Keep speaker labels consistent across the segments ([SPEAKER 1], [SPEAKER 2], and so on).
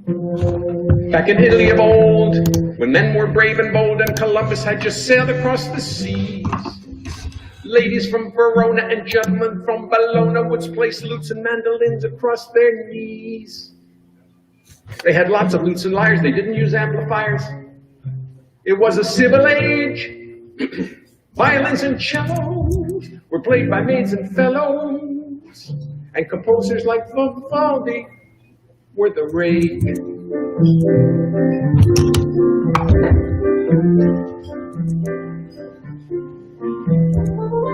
[SPEAKER 1] Back in Italy of old, when men were brave and bold, and Columbus had just sailed across the seas, ladies from Verona and gentlemen from Bologna would place lutes and mandolins across their knees. They had lots of lutes and lyres, they didn't use amplifiers. It was a civil age. Violins and cellos were played by maids and fellows, and composers like Vivaldi were the rage.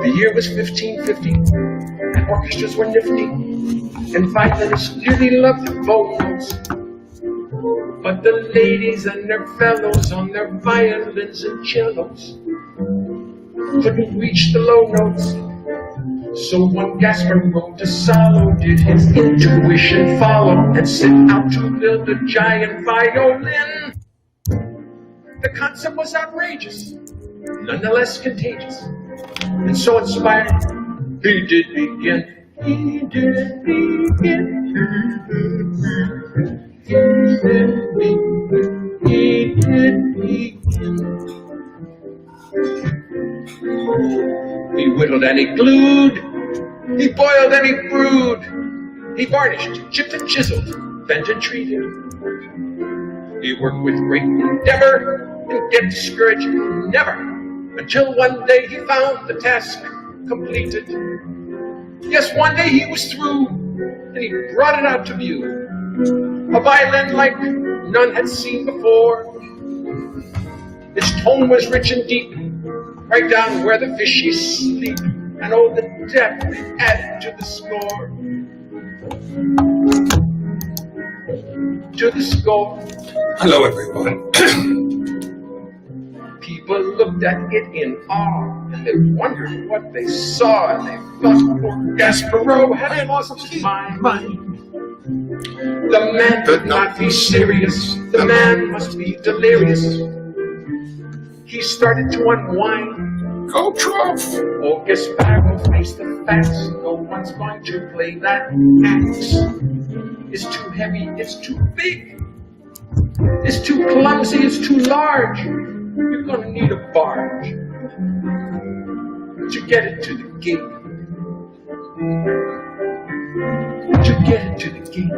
[SPEAKER 1] The year was 1550, and orchestras were nifty, and violinists dearly loved the bow notes. But the ladies and their fellows on their violins and cellos couldn't reach the low notes. So one Gasparo de Salo did his intuition follow and set out to build a giant violin. The concept was outrageous, nonetheless contagious, and so inspired, he did begin. He did begin. He did begin. He did begin. He whittled and he glued, he boiled and he brewed, he varnished, chipped and chiseled, bent and treated. He worked with great endeavor and get discouraged never, until one day he found the task completed. Yes, one day he was through, and he brought it out to view, a violin like none had seen before. Its tone was rich and deep, right down where the fishies sleep, and oh, the depth it added to the score. To the score.
[SPEAKER 2] Hello, everyone.
[SPEAKER 1] People looked at it in awe, and they wondered what they saw, and they thought poor Gasparo had lost his mind. The man could not be serious, the man must be delirious. He started to unwind.
[SPEAKER 2] Go Trump!
[SPEAKER 1] Oh, Gasparo faced the facts. No one's going to play that axe. It's too heavy, it's too big. It's too clumsy, it's too large. You're gonna need a barge to get it to the gate. To get it to the gate.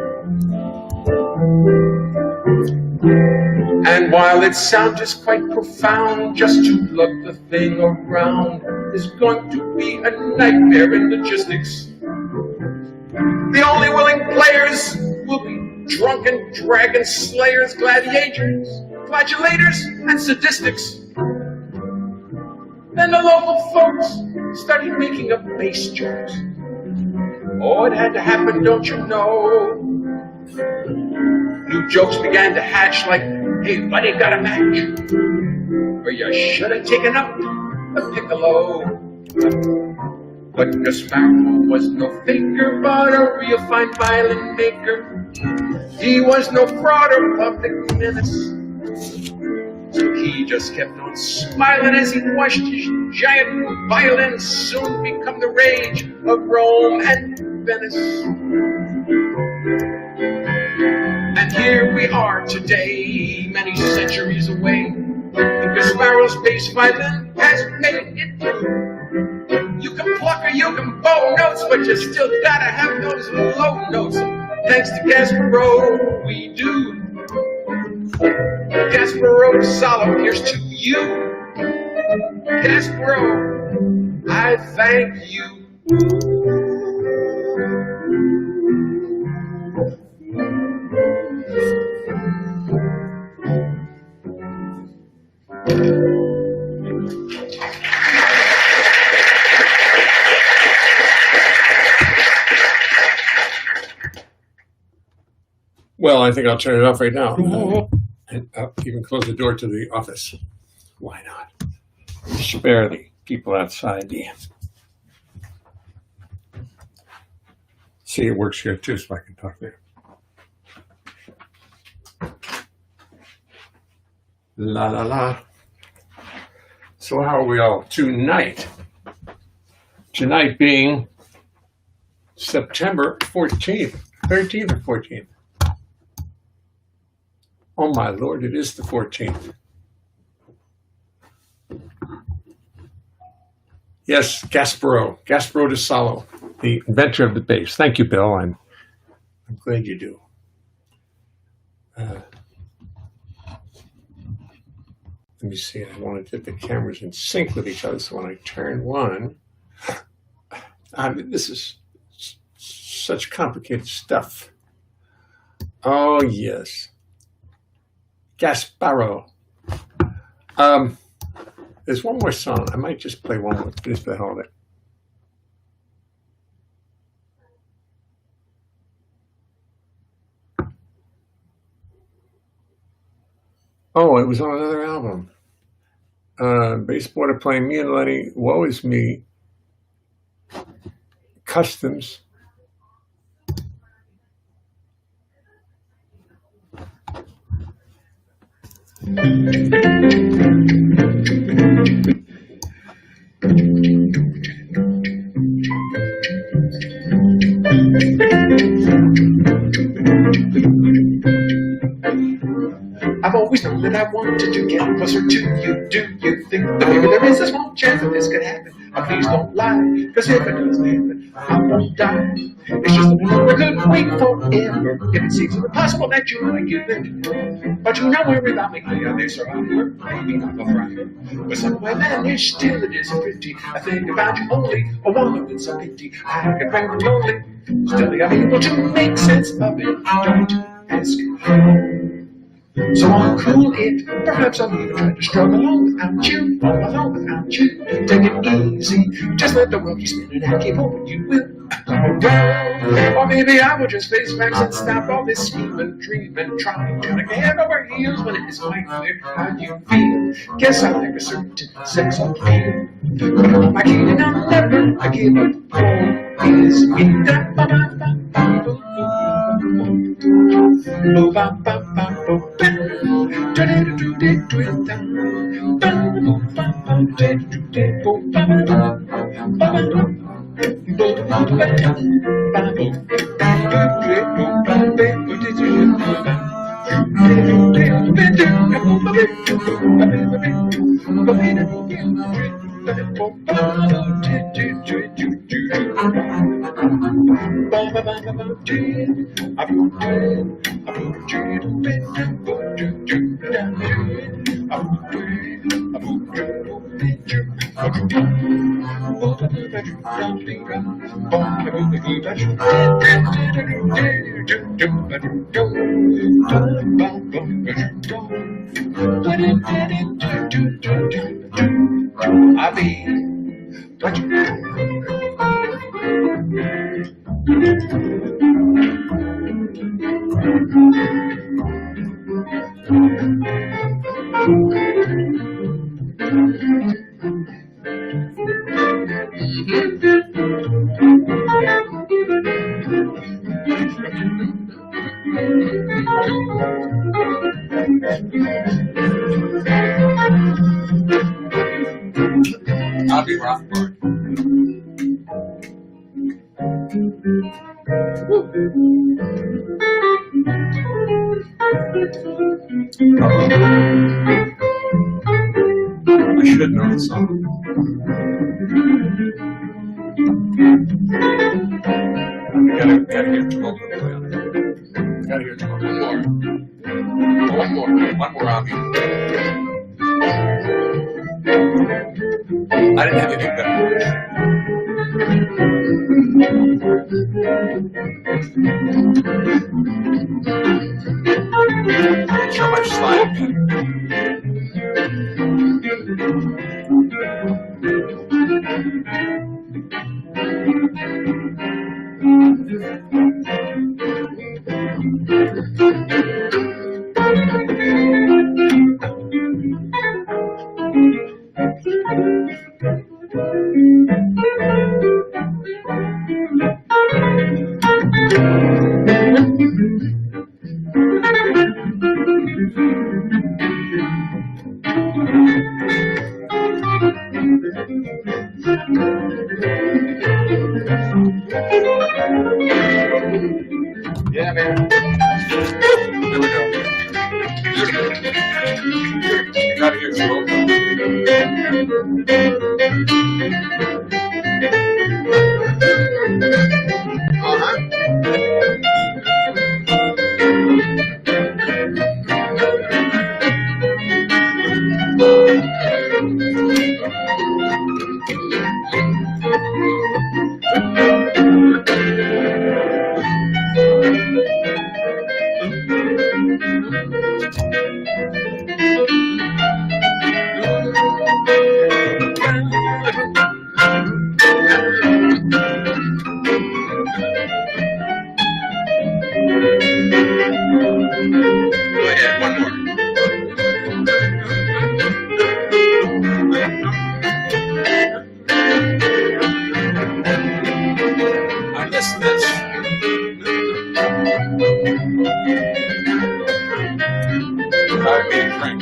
[SPEAKER 1] And while it sounds quite profound, just to plug the thing around is going to be a nightmare in logistics. The only willing players will be drunken dragon slayers, gladiators, flagellators, and sadistics. Then the local folks started making up bass jokes. Oh, it had to happen, don't you know? New jokes began to hatch like, hey, buddy, got a match? Or you should have taken up the piccolo. But Gasparo was no faker, but a real fine violin maker. He was no fraud or public menace. So he just kept on smiling as he watched his giant violin soon become the rage of Rome and Venice. And here we are today, many centuries away, and Gasparo's bass violin has made it through. You can pluck or you can bow notes, but you still gotta have those low notes. Thanks to Gasparo, we do. Gasparo Salo, here's to you. Gasparo, I thank you.
[SPEAKER 2] Well, I think I'll turn it off right now. And you can close the door to the office. Why not? Spare the people outside the... See, it works here too, so I can talk there. La la la. So how are we all tonight? Tonight being September 14th, 13th or 14th? Oh my Lord, it is the 14th. Yes, Gasparo de Salo, the inventor of the bass. Thank you, Bill. I'm glad you do. Let me see. I want to get the cameras in sync with each other. So when I turn one, this is such complicated stuff. Oh yes, Gasparo. There's one more song. I might just play one more. Finish the hell of it. Oh, it was on another album. Bass Border playing Me and Lenny, Woe Is Me, Customs.
[SPEAKER 1] I've always known that I wanted to get closer to you. Do you think that maybe there is a small chance that this could happen? Please don't lie, cause if it doesn't happen, I won't die. It's just that I could wait forever if it seems impossible that you want to give it. But you know worry about me, they survive. Maybe not a friend, but some way manage still it isn't pretty. I think about you only, a woman with some pity. I get very lonely, still I'm able to make sense of it. Don't ask how. So I'll cool it, perhaps I'll even try to struggle on without you, all alone without you. Take it easy, just let the world keep spinning and keep hoping you will come around. Or maybe I will just face facts and stop all this scheming, dreaming, trying to get head over heels when it is quite clear how you feel. Guess I like a certain sex appeal, but I'm my key and I'll never give up. For is me that
[SPEAKER 2] I'll be Rothbard. I should know the song. Gotta hear 12 to play on it. Gotta hear 12. One more, Robbie. I didn't have anything better. Show my slide again. Yeah, man. There we go.
[SPEAKER 1] Go ahead, one more.
[SPEAKER 2] I guess that's. I'd be a crank.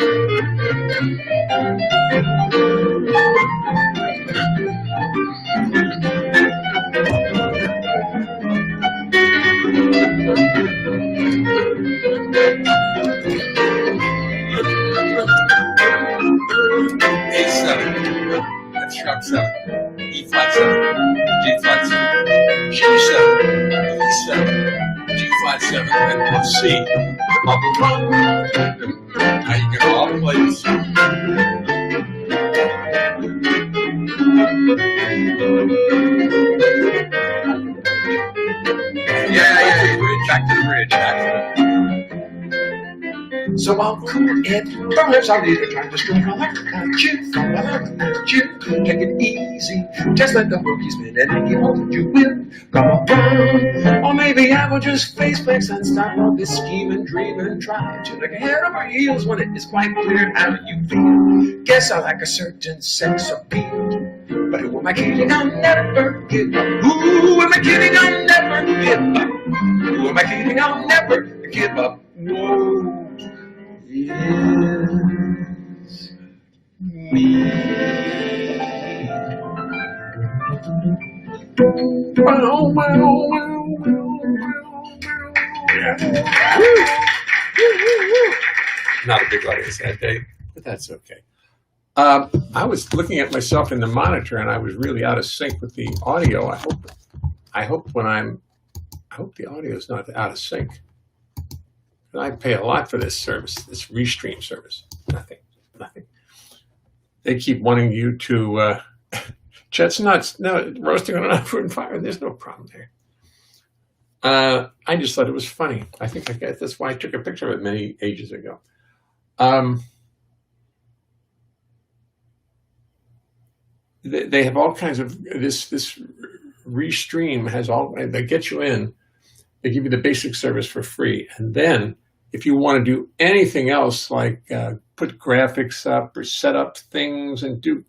[SPEAKER 2] A7, that's sharp 7, E flat 7, G flat 7, G7, E7, G flat 7, and plus C. Up front. Now you can all play this.
[SPEAKER 1] Yeah. Back to the bridge. So I'll cool it. Perhaps I'll leave it trying to stroke all at you. Take it easy. Just let the boogie spin and make it hold you will. Come on. Or maybe I will just face flex and stop all this scheming, dreaming, trying to look ahead over heels when it is quite clear how you feel. Guess I like a certain sex appeal. But who am I kidding? I'll never give up. Who am I kidding? I'll never give up. Who am I kidding? I'll never give up. No. It's me.
[SPEAKER 2] Not a big audience that day, but that's okay. I was looking at myself in the monitor, and I was really out of sync with the audio. I hope the audio is not out of sync. I pay a lot for this service, this Restream service. Nothing. They keep wanting you to, Chet's nuts. No, roasting on an unproven fire. There's no problem there. I just thought it was funny. I think that's why I took a picture of it many ages ago. They have all kinds of, this Restream has all, they get you in, they give you the basic service for free. And then if you want to do anything else, like put graphics up or set up things and you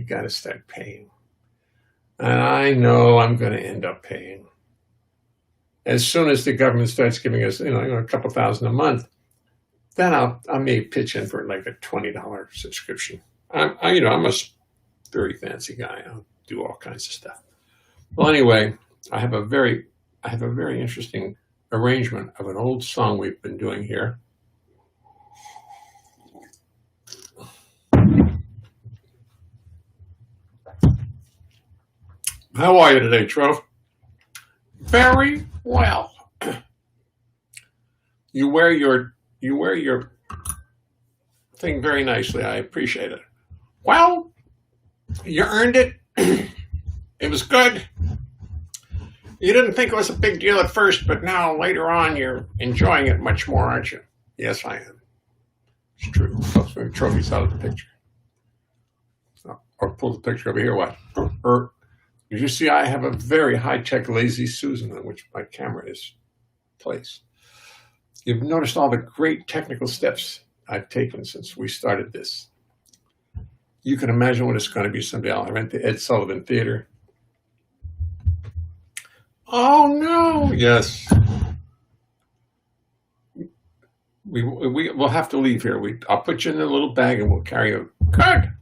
[SPEAKER 2] got to start paying. And I know I'm going to end up paying. As soon as the government starts giving us, a couple $1,000 a month, then I may pitch in for like a $20 subscription. I'm a very fancy guy. I'll do all kinds of stuff. Well, anyway, I have a very interesting arrangement of an old song we've been doing here. How are you today, Trove? Very well. You wear your thing very nicely. I appreciate it. Well, you earned it. It was good. You didn't think it was a big deal at first, but now later on you're enjoying it much more, aren't you? Yes, I am. It's true. Let's move trophies out of the picture. Or pull the picture over here. What? As you see, I have a very high-tech Lazy Susan on which my camera is placed. You've noticed all the great technical steps I've taken since we started this. You can imagine what it's going to be someday. I'll rent the Ed Sullivan Theater. Oh, no. Yes. We'll have to leave here. I'll put you in a little bag and we'll carry you. Good.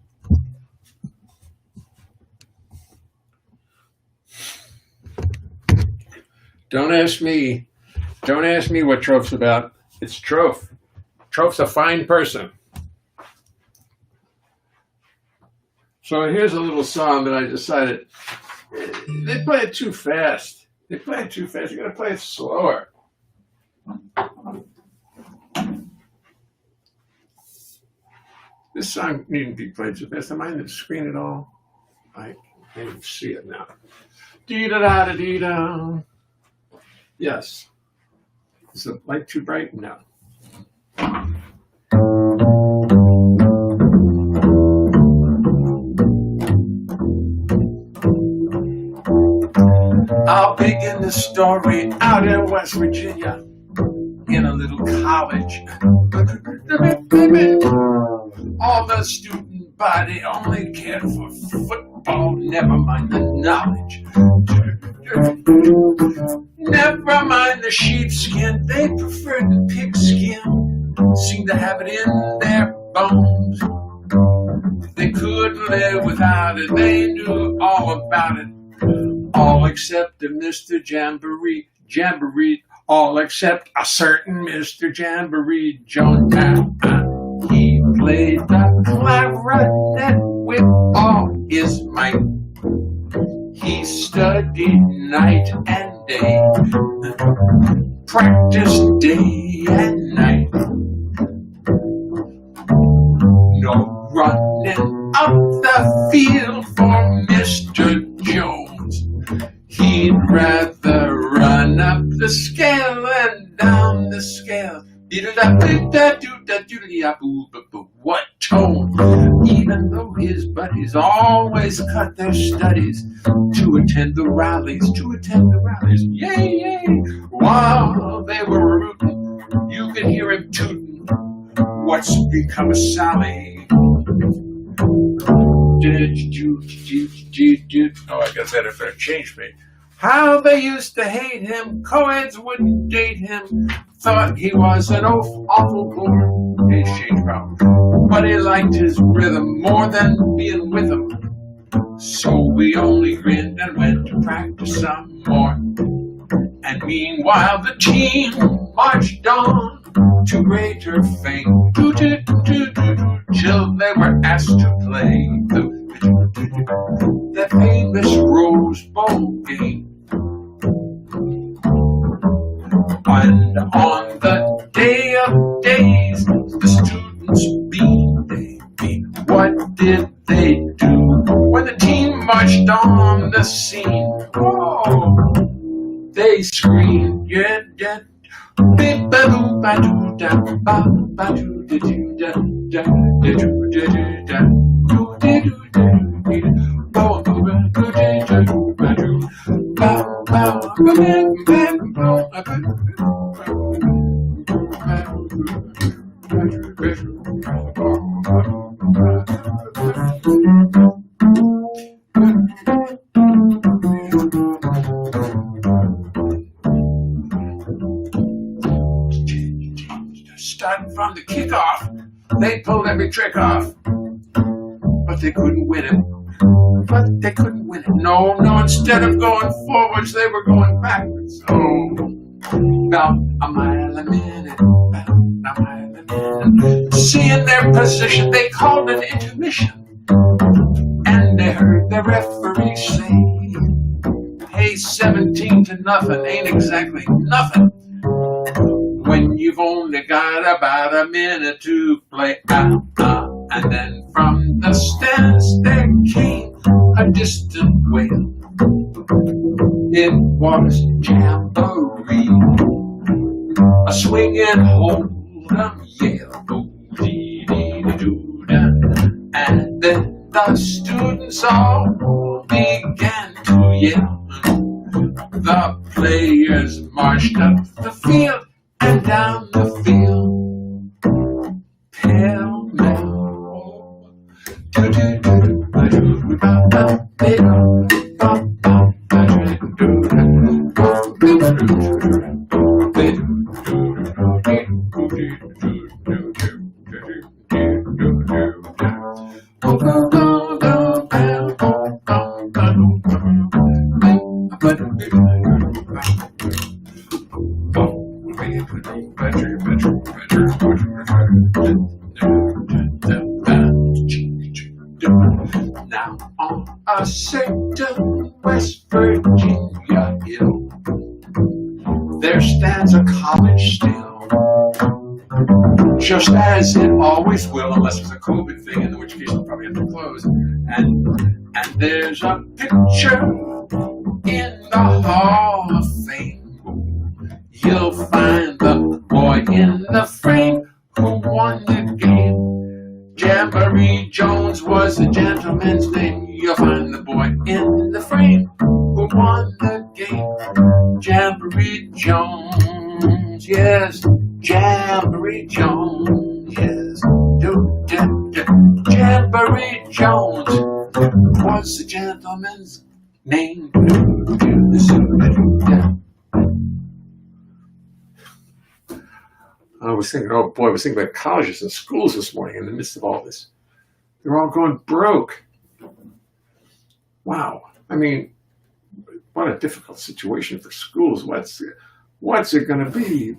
[SPEAKER 2] Don't ask me what Trove's about. It's Trove. Trove's a fine person. So here's a little song that I decided they play it too fast. They play it too fast. You got to play it slower. This song needn't be played too fast. Am I on the screen at all? I can't even see it now. Dee da da da dee da. Yes. Is the light too bright? No. I'll begin the story out in West Virginia in a little college. All the student body only cared for football, never mind the knowledge. Never mind the sheepskin, they preferred the pigskin. Seemed to have it in their bones. They couldn't live without it, they knew all about it. All except Mr. Jamboree, all except a certain Mr. Jamboree Jones. He played the clarinet with all his might. He studied night and day, practiced day and night. No running up the field for Mr. Jones. He'd rather run up the scale and down the scale. What tone? Even though his buddies always cut their studies to attend the rallies, yay, yay. While they were rooting, you could hear him tooting. What's become of Sally? Oh, I guess that if it changed me. How they used to hate him, co-eds wouldn't date him, thought he was an awful bore. He's changed problem. But he liked his rhythm more than being with him. So we only grinned and went to practice some more. And meanwhile the team marched on to greater fame, till they were asked to play the famous Rose Bowl game. And on the day of days, the students beamed. What did they do when the team marched on the scene? Oh, they screamed, yeah, yeah. Starting from the kickoff, they pulled every trick off, but they couldn't win it. No, instead of going forwards, they were going backwards. Oh, about a mile a minute. Seeing their position, they called an intermission, and they heard the referee say, hey, 17-0 ain't exactly nothing when you've only got about a minute to play. And then from the stands there came a distant wail. It was Jamboree, a swinging hold'em yell. And then the students all began to yell. The players marched up the field and down the field, pell-mell. Now a certain West Virginia hill, there stands a college still, just as it always will, unless it's a COVID thing, in which case they'll probably have to close. And there's a picture in the Hall of Fame. You'll find the boy in the frame who won the game. Jamboree Jones was the gentleman's name. You'll find the boy in the frame who won the game. Jamboree Jones, yes, Jamboree Jones, yes. Jamboree Jones was the gentleman's name. I was thinking, oh boy, I was thinking about colleges and schools this morning in the midst of all this. They're all going broke. Wow. I mean, what a difficult situation for schools. What's it going to be?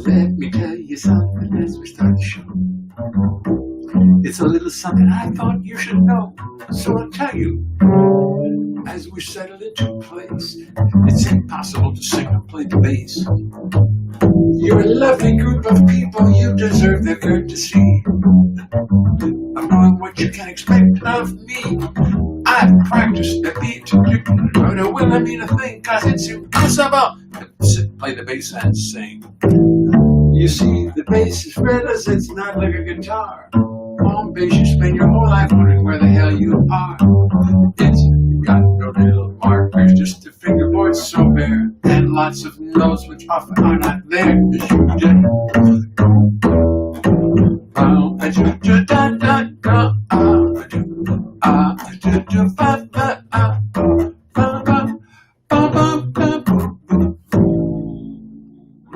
[SPEAKER 2] Let me tell you something as we start the show. It's a little something I thought you should know, so I'll tell you. As we settle into place, it's impossible to sing or play the bass. You're a lovely group of people, you deserve the courtesy of knowing what you can expect of me. I've practiced the beat, but it will let me to think, cause it's impossible to sit, play the bass and sing. You see, the bass is fretless, it's not like a guitar. On bass, you spend your whole life wondering where the hell you are. It's got no little markers, just a fingerboard so bare, and lots of notes which often are not there.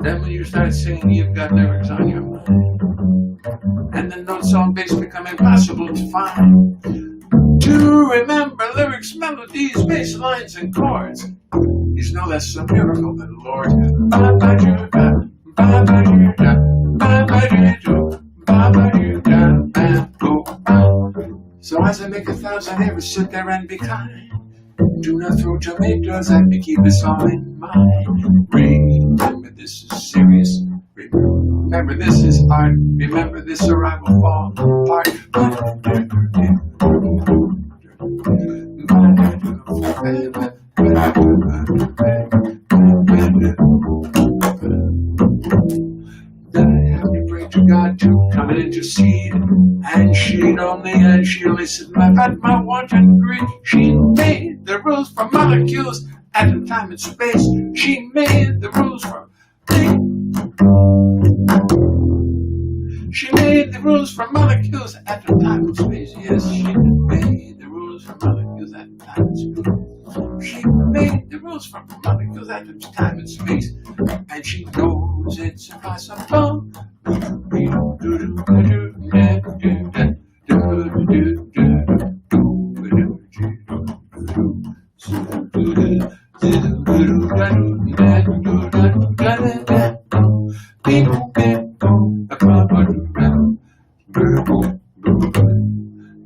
[SPEAKER 2] Then when you start singing, you've got lyrics on your mind, and the notes on bass become impossible to find. To remember lyrics, melodies, bass lines, and chords is no less a miracle than Lord. So as I make 1,000 errors, sit there and be kind. Do not throw tomatoes at me, keep this all in mind. Remember this is serious. Remember this is art. Remember this or I will fall apart. Then I have to pray to God to come and intercede, and she'd only sit at my wanted greed. She made the rules for molecules at a time and space. She made the rules for She made the rules for molecules at a time and space. Yes, she made the rules for molecules at a time and space. She made the rules for molecules at a time and space. And she knows it's impossible.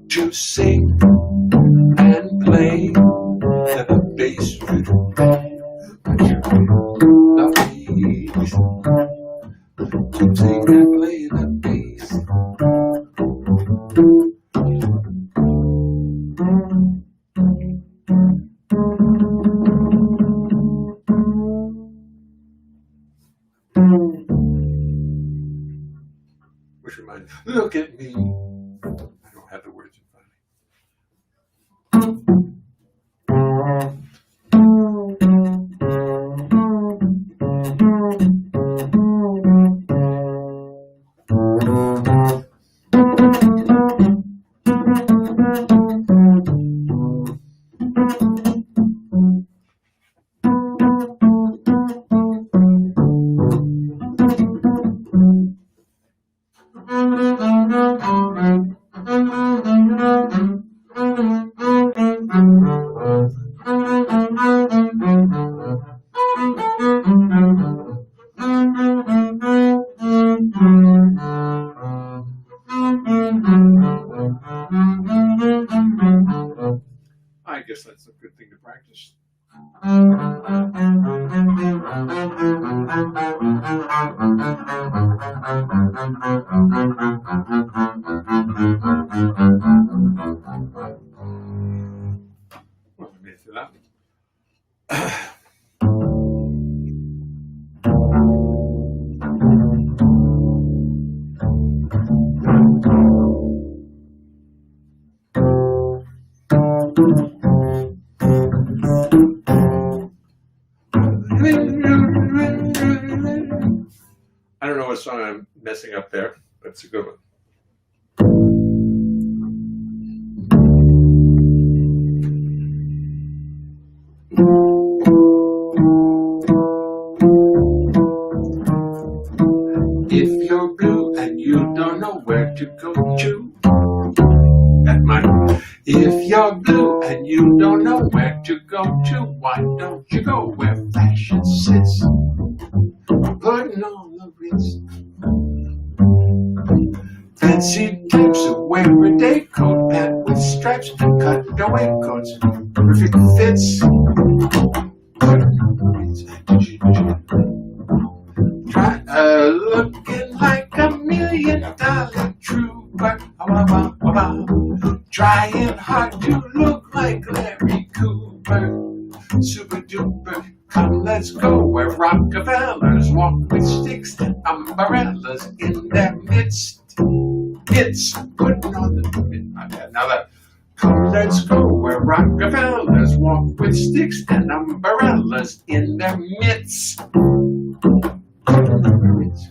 [SPEAKER 2] To sing and play the bass, the bass, to sing and play the bass. Which reminds me, look at me. I don't have the words in front of me. I guess that's a good thing to practice. Well, I made it through that one. I don't know what song I'm messing up there, but it's a good one. If you're blue and you don't know where to go to, that's mine. If you're blue and you don't know where to go to, why don't you go where fashion sits? Putting on the Ritz. Fancy types who wear a day coat, pant with stripes and cutaway coats. Perfect fits. Put on the Ritz. Looking like $1 million trooper. Trying hard to look like Larry Cooper. Super duper. Come, let's go where Rockefellers walk with sticks and umbrellas in their midst. It's putting on the now that. Come, let's go where Rockefellers walk with sticks and umbrellas in their midst. Putting on the Ritz.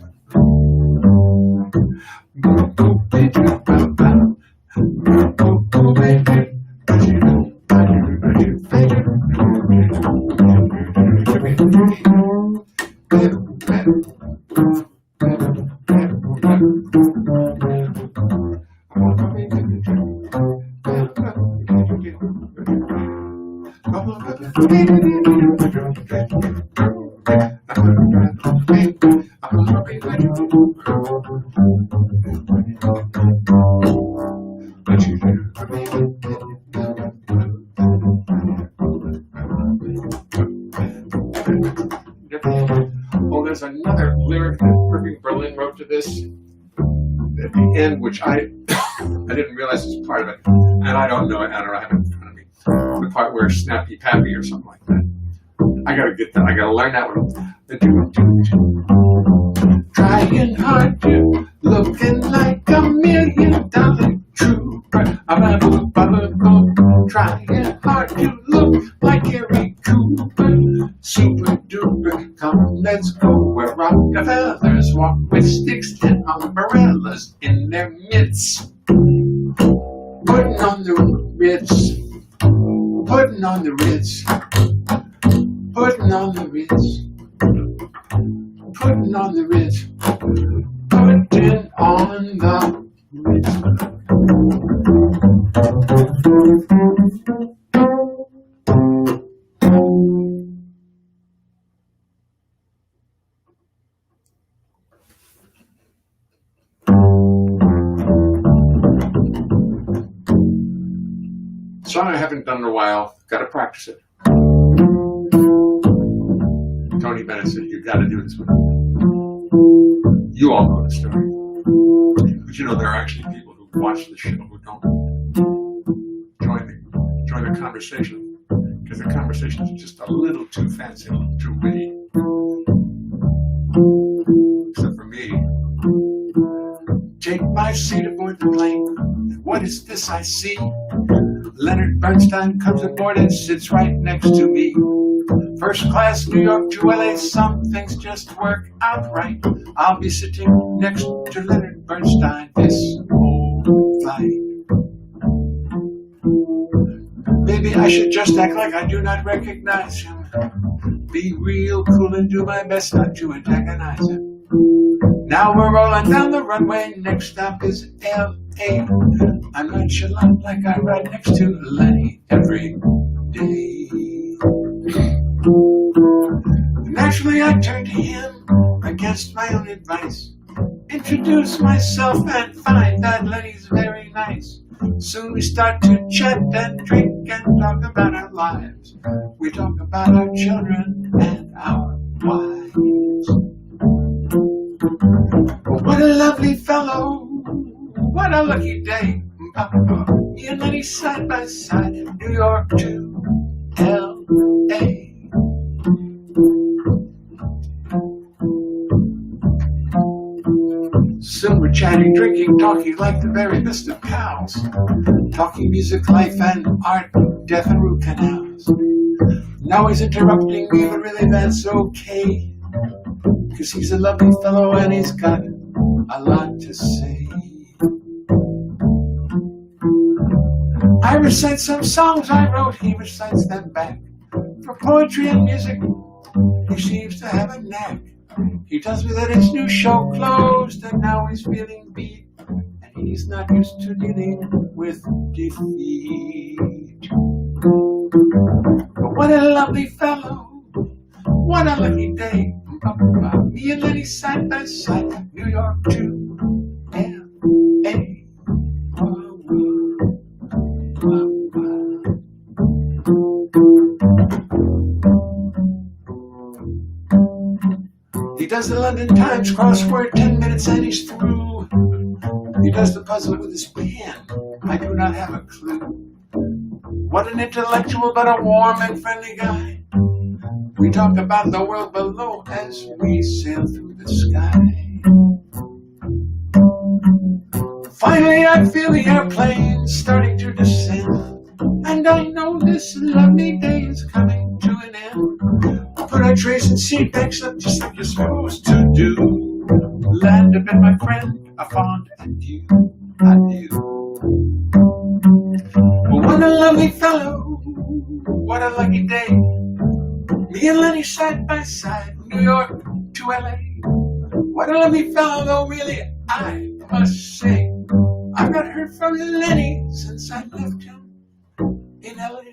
[SPEAKER 2] Oh, there's another lyric that Irving Berlin wrote to this at the end, which I didn't realize was part of it, and I don't know it. I have it in front of me. The part where Snappy Pappy or something like that. I gotta get that. I gotta learn that one. Trying hard to, looking like $1 million trooper. Trying hard to look like Harry Cooper. Super duper. Come, let's go where Rockefellers walk with sticks and umbrellas in their midst. Putting on the Ritz. Putting on the Ritz. Putting on the Ritz. Putting on the Ritz. Putting on the Ritz. Song I haven't done in a while. Got to practice it. Tony Bennett said, "You got to do this one." You all know the story, but you know there are actually people who watch the show who don't join the conversation because the conversation is just a little too fancy, a little too witty. Except for me. Take my seat aboard the plane. What is this I see? Leonard Bernstein comes aboard and sits right next to me. First class, New York to LA, some things just work out right. I'll be sitting next to Leonard Bernstein this whole flight. Maybe I should just act like I do not recognize him. Be real cool and do my best not to antagonize him. Now we're rolling down the runway, next stop is L.A. I'm nonchalant like I ride next to Lenny every day. Naturally I turn to him against my own advice, introduce myself and find that Lenny's very nice. Soon we start to chat and drink and talk about our lives. We talk about our children and our wives. What a lovely fellow, what a lucky day. Me and Lenny side by side, New York to L.A. Soon we're chatting, drinking, talking like the very best of pals. Talking music, life, and art, death and root canals. Now he's interrupting me, but really that's okay, 'cause he's a lovely fellow and he's got a lot to say. I recite some songs I wrote, he recites them back. For poetry and music, he seems to have a knack. He tells me that his new show closed and now he's feeling beat, and he's not used to dealing with defeat. But what a lovely fellow, what a lucky day. Me and Lenny side by side, New York to L.A. He does the London Times crossword, 10 minutes and he's through. He does the puzzle with his pen, I do not have a clue. What an intellectual but a warm and friendly guy. We talk about the world below as we sail through the sky. Finally I feel the airplane starting to descend, and I know this lovely day is coming to an end. Put our trays and seat backs up just like you're supposed to do. Land a bit, my friend, a fond adieu, adieu. What a lovely fellow, what a lucky day. Me and Lenny side by side, New York to L.A. What a lovely fellow, though really I must say, I've not heard from Lenny since I left him in L.A.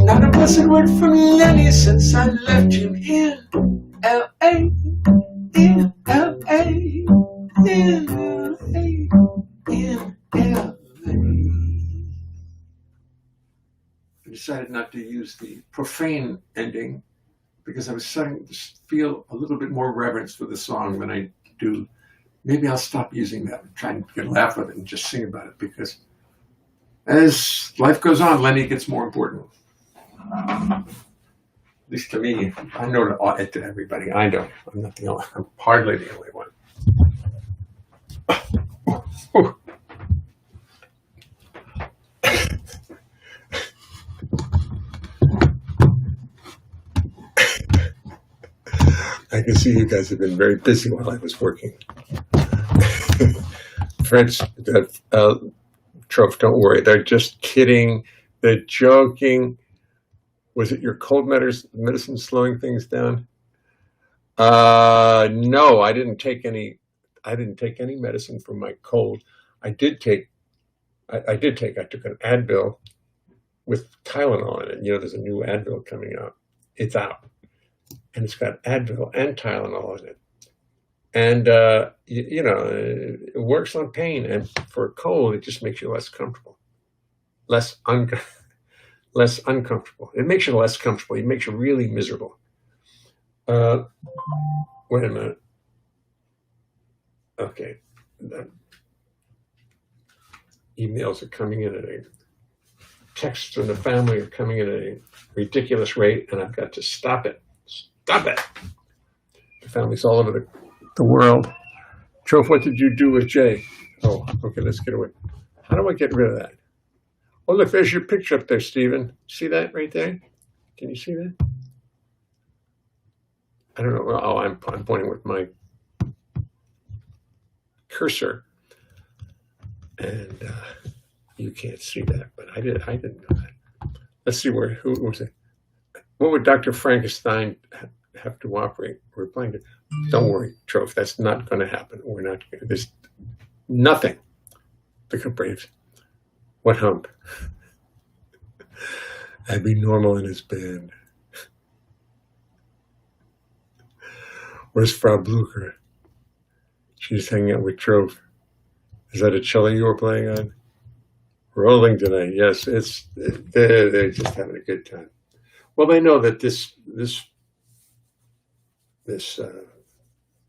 [SPEAKER 2] Not a blessed word from Lenny since I left him in L.A. In L.A. In L.A. In L.A. I decided not to use the profane ending because I was starting to feel a little bit more reverence for the song than I do. Maybe I'll stop using that and try and get a laugh with it and just sing about it, because as life goes on, Lenny gets more important. At least to me. I know it to everybody. I don't. I'm not the only. I'm hardly the only one. I can see you guys have been very busy while I was working. French, Trof, don't worry. They're just kidding. They're joking. Was it your cold medicine slowing things down? No, I didn't take any. I didn't take any medicine for my cold. I took an Advil with Tylenol in it. You know, there's a new Advil coming out. It's out, and it's got Advil and Tylenol in it. And it works on pain, and for a cold, it just makes you less comfortable, less uncomfortable. It makes you less comfortable. It makes you really miserable. Wait a minute. Okay. Emails are coming in at texts from the family are coming in at a ridiculous rate, and I've got to stop it. Stop it. The family's all over the world. Trof, what did you do with Jay? Oh, okay, let's get away. How do I get rid of that? Oh, look, there's your picture up there, Stephen. See that right there? Can you see that? I don't know. Oh, I'm pointing with my cursor. And you can't see that, but I didn't know that. Let's see who was it? What would Dr. Frankenstein have to operate. We're playing to. Don't worry, Trove. That's not going to happen. We're not. There's nothing. The Braves. What hump? I'd be normal in his band. Where's Frau Blucher? She's hanging out with Trove. Is that a cello you were playing on? Rolling tonight. Yes, they're just having a good time. Well, they know that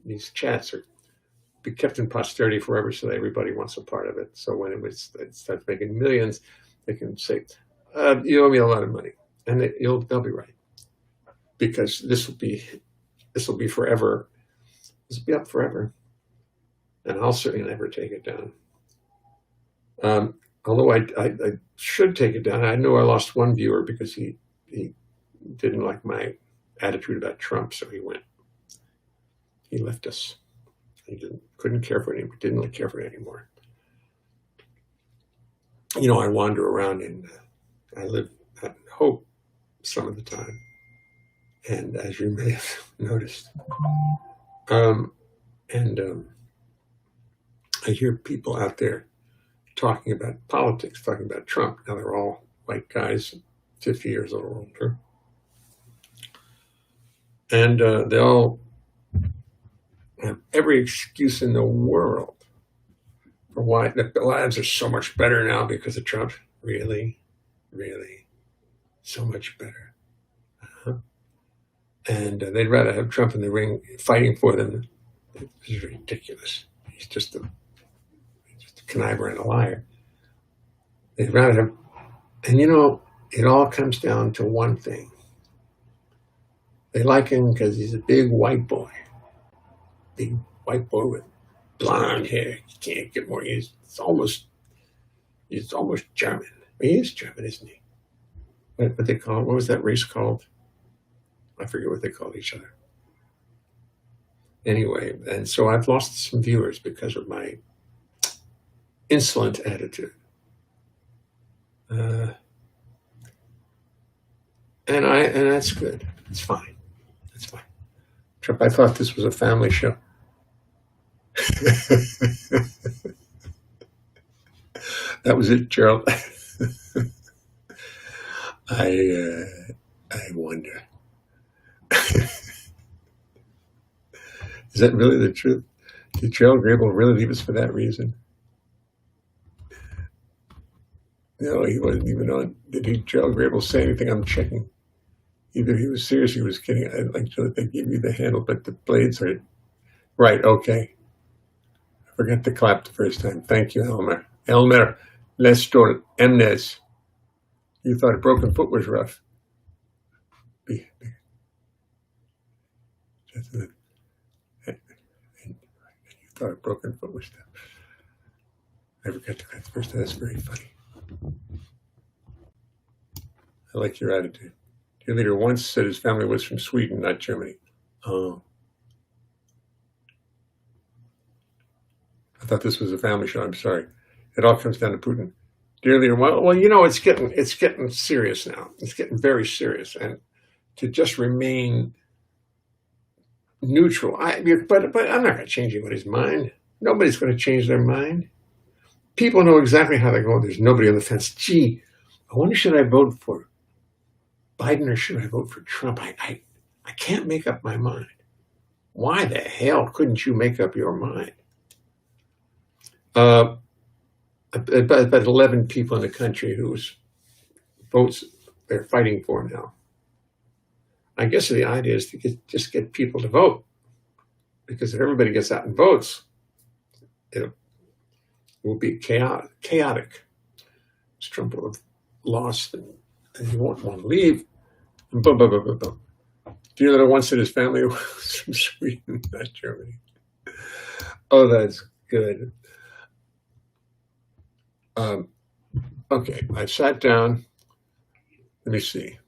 [SPEAKER 2] these chats are be kept in posterity forever, so that everybody wants a part of it. So when it starts making millions, they can say, "You owe me a lot of money," and they'll be right, because this will be forever. This will be up forever, and I'll certainly never take it down. Although I should take it down. I know I lost one viewer because he didn't like my attitude about Trump, so he left us. He couldn't care for it anymore. Didn't care for it anymore. You know, I wander around and I live at Hope some of the time, and as you may have noticed, I hear people out there talking about politics, talking about Trump. Now they're all white guys, 50 years or older, and they all have every excuse in the world for why the lives are so much better now because of Trump. Really, really, so much better. And they'd rather have Trump in the ring fighting for them. It's ridiculous. He's just a conniver and a liar. They'd rather have, and you know, it all comes down to one thing. They like him because he's a big white boy. Big white boy with blonde hair. You can't get more. He's almost German. He is German, isn't he? What they call, what was that race called? I forget what they call each other. Anyway, and so I've lost some viewers because of my insolent attitude. And that's good. It's fine. It's fine. Trump, I thought this was a family show. That was it, Gerald. I wonder. Is that really the truth? Did Gerald Grable really leave us for that reason? No, he wasn't even on. Did Gerald Grable say anything? I'm checking. Either he was serious or he was kidding. I'd like to know that they give you the handle, but the blades are right. Okay. I forgot to clap the first time. Thank you, Elmer. Elmer Lestor Emnes. You thought a broken foot was rough. You thought a broken foot was tough. I forgot to clap the first time. That's very funny. I like your attitude. Your leader once said his family was from Sweden, not Germany. Oh. I thought this was a family show. I'm sorry. It all comes down to Putin. Dear leader, well, you know, it's getting serious now. It's getting very serious, and to just remain neutral. But I'm not going to change anybody's mind. Nobody's going to change their mind. People know exactly how they go. There's nobody on the fence. Gee, I wonder, should I vote for Biden or should I vote for Trump? I can't make up my mind. Why the hell couldn't you make up your mind? About 11 people in the country whose votes they're fighting for now. I guess the idea is to just get people to vote, because if everybody gets out and votes, it will be chaotic. Trump will have lost, and he won't want to leave. And boom, boom, boom, boom, boom. Do you know that once said his family was from Sweden, not Germany? Oh, that's good. Okay, I sat down. Let me see.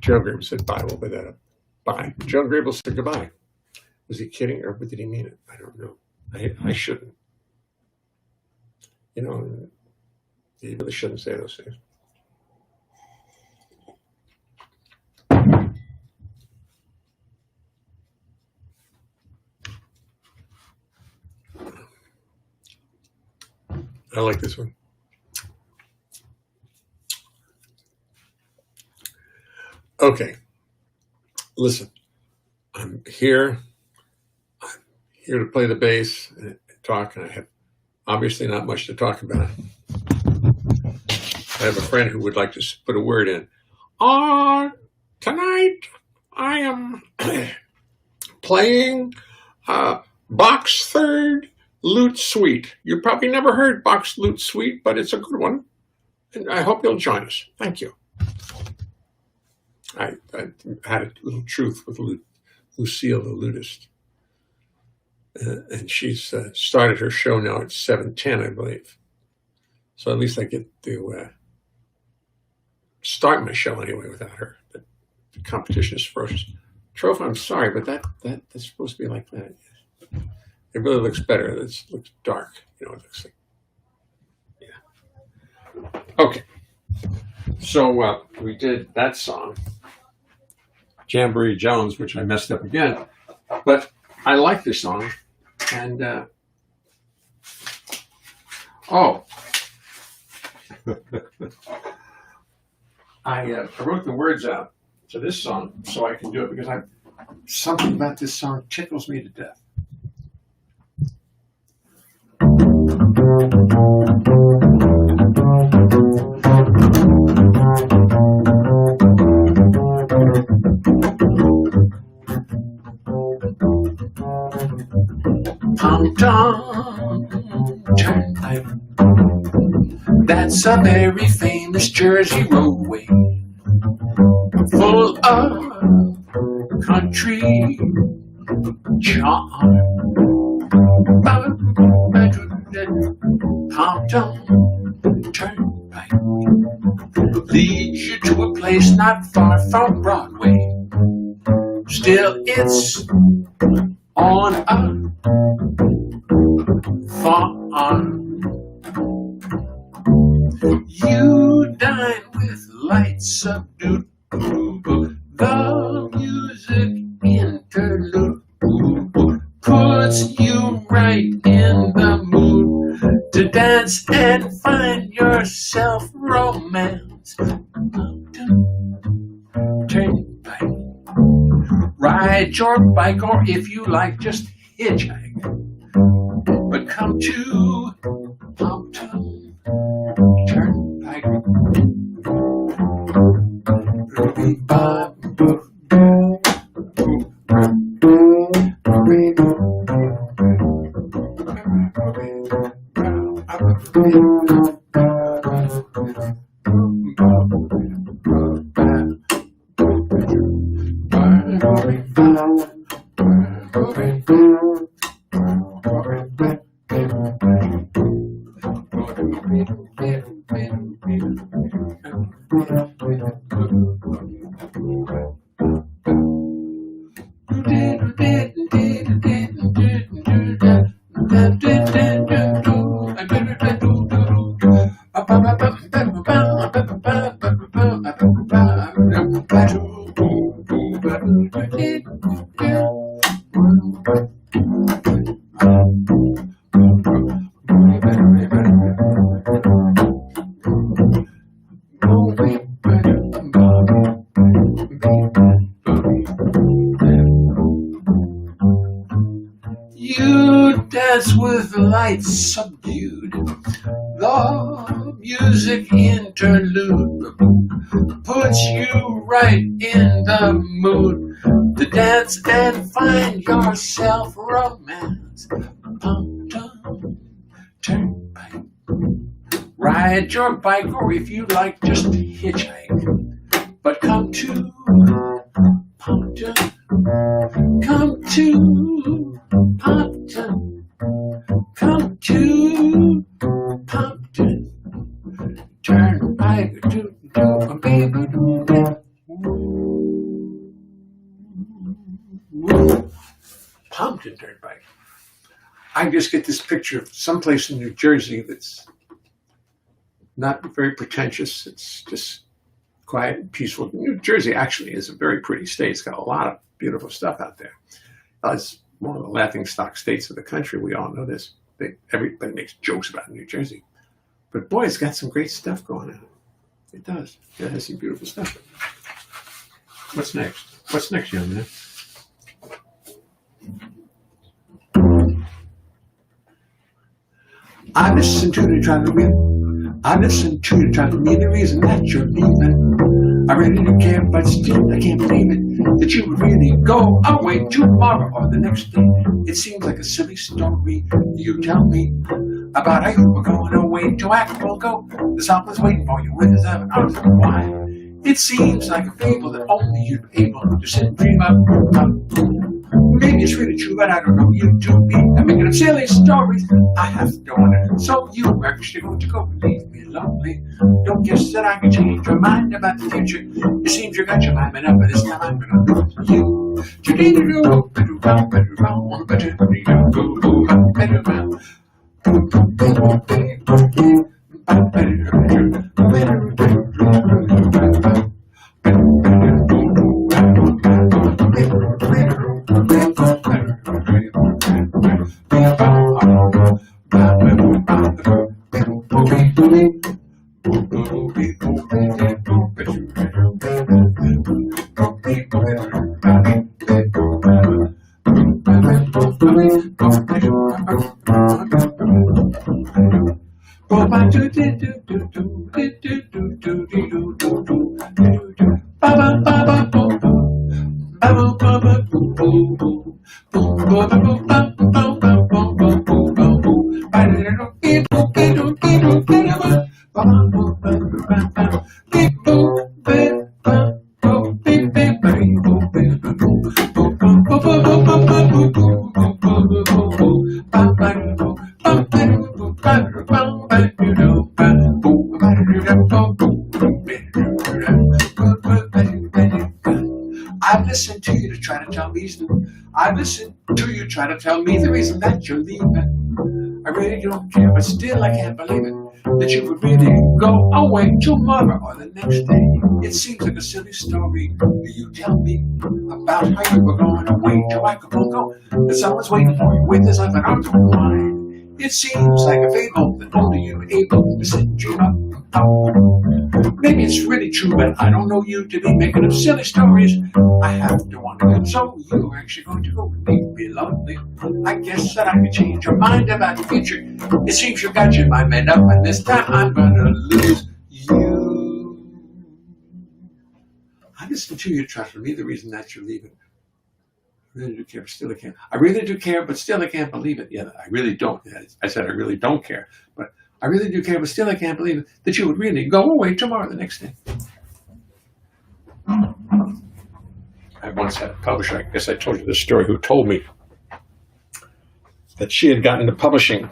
[SPEAKER 2] Joe Grable said bye. We'll put that up. Bye. Joe Grable said goodbye. Was he kidding, or did he mean it? I don't know. I shouldn't. You know, you really shouldn't say those things. like this one. Okay, listen, I'm here to play the bass and talk, and I have obviously not much to talk about. I have a friend who would like to put a word in. Tonight I am playing Bach's Third Lute Suite. You probably never heard Bach's Lute Suite, but it's a good one, and I hope you'll join us. Thank you. I had a little truth with Lucille, the lutist. And she's started her show now at 7:10, I believe. So at least I get to start my show anyway without her. The competition is ferocious. Troph, I'm sorry, but that's supposed to be like that. It really looks better. It looks dark. You know, it looks like, yeah. Okay. So we did that song, Jamboree Jones, which I messed up again. But I like this song. And, I wrote the words out to this song so I can do it because something about this song tickles me to death. Tom Turnpike, that's a very famous Jersey roadway, full of country charm. Tom Turnpike leads you to a place not far from Broadway. Still, it's on a farm. You dine with lights subdued, the music interlude puts you right in the mood to dance and find yourself romance. Turnpike, ride your bike, or if you like, just hitchhike. But come to Pompton Turnpike. You dance with the lights subdued, the music interlude puts you right in the mood to dance and find yourself romance. Pompton Turnpike, ride your bike, or if you like, just hitchhike. But come to Pompton, come to Pompton, come to Pompton Turnpike, baby, Pompton Turnpike. I just get this picture of someplace in New Jersey that's not very pretentious. It's just quiet and peaceful. New Jersey actually is a very pretty state. It's got a lot of beautiful stuff out there. It's one of the laughingstock states of the country. We all know this. Everybody makes jokes about New Jersey. But boy, it's got some great stuff going on. It does. It has some beautiful stuff. What's next? What's next, young man? I listen to you try to win. I listen to you try to mean the reason that you're leaving. I really don't care, but still I can't believe it that you would really go away tomorrow or the next day. It seems like a silly story. You tell me about how you were going away to Acapulco. The someone's waiting for you with his 7 hours of wine. It seems like a fable that only you're able to sit and dream of. Maybe it's really true, but I don't know. You do me. I'm making up silly stories. I have to wonder. So you are actually going to go and leave me lonely. Don't guess that I can change your mind about the future. It seems you got your mind made up, but this time I'm going to lose you. I've listened to you to try to tell me I've listened to you try to tell me the reason that you're leaving. I really don't care, but still I can't believe it that you would really go away tomorrow or the next day. It seems like a silly story. You tell me about how you were going away to Acapulco, that someone's waiting for you with his 7 hours of wine. It seems like a fable that only you're able to sit and dream of. Maybe it's really true, but I don't know you to be making up silly stories. I have to wonder. So you're actually going to go and leave me lonely. I guess that I can change your mind about the future. It seems you got your mind made up, and this time I'm gonna lose you. I listen to you try to me the reason that you're leaving. I really do care, but still I can't. I really do care, but still I can't believe it. Yeah, I really don't. I said I really don't care, but I really do care, but still I can't believe it that you would really go away tomorrow the next day. I once had a publisher, I guess I told you this story, who told me that she had gotten into publishing.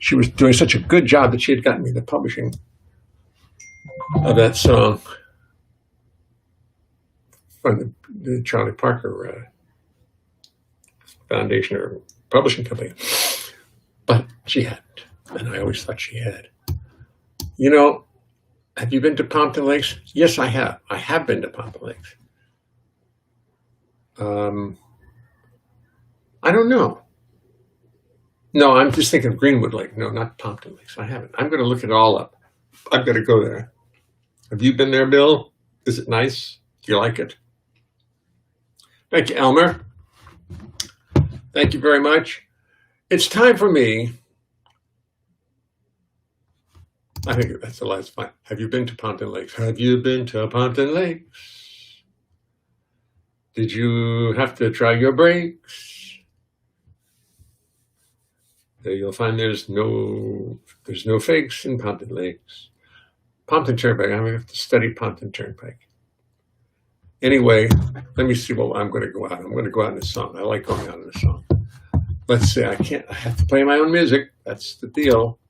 [SPEAKER 2] She was doing such a good job that she had gotten into publishing of that song from the Charlie Parker Foundation or publishing company. But she hadn't. And I always thought she had. You know, have you been to Pompton Lakes? Yes, I have. I have been to Pompton Lakes. I don't know. No, I'm just thinking of Greenwood Lake. No, not Pompton Lakes. I haven't. I'm going to look it all up. I've got to go there. Have you been there, Bill? Is it nice? Do you like it? Thank you, Elmer. Thank you very much. It's time for me. I think that's the last line. Have you been to Pompton Lakes? Have you been to Pompton Lakes? Did you have to try your brakes? There you'll find there's no fakes in Pompton Lakes. Pompton Turnpike. I'm going to have to study Pompton Turnpike. Anyway, let me see what I'm going to go out. I'm going to go out in a song. I like going out in a song. Let's see. I have to play my own music. That's the deal.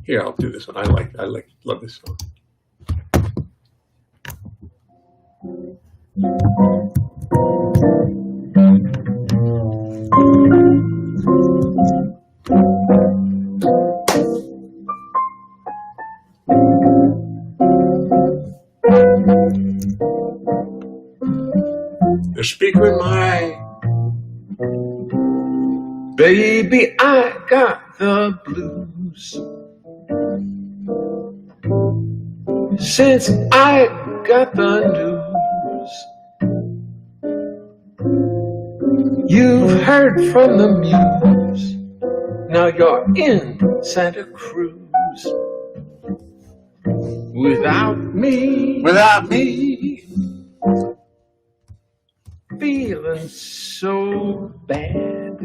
[SPEAKER 2] Here, I'll do this one. Love this song. The speaker in my baby, I got the
[SPEAKER 1] blues. Since I got the news, you've heard from the muse. Now you're in Santa Cruz. Without me, feeling so bad,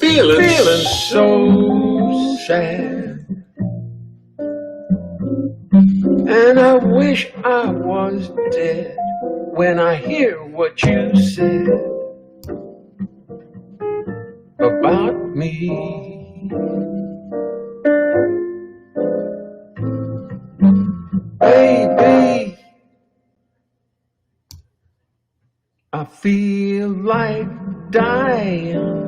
[SPEAKER 1] feeling so sad, and I wish I was dead when I hear what you said about me. Baby, I feel like dying.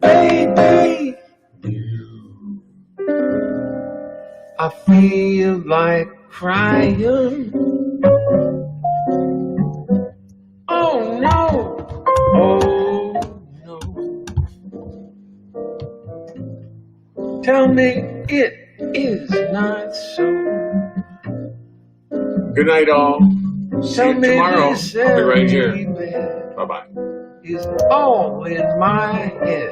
[SPEAKER 1] Baby, I feel like crying. Oh no, oh no. Tell me it is not so.
[SPEAKER 2] Good night, all. See you tomorrow. I'll be right here.
[SPEAKER 1] Baby,
[SPEAKER 2] Bye-bye.
[SPEAKER 1] is all in my head.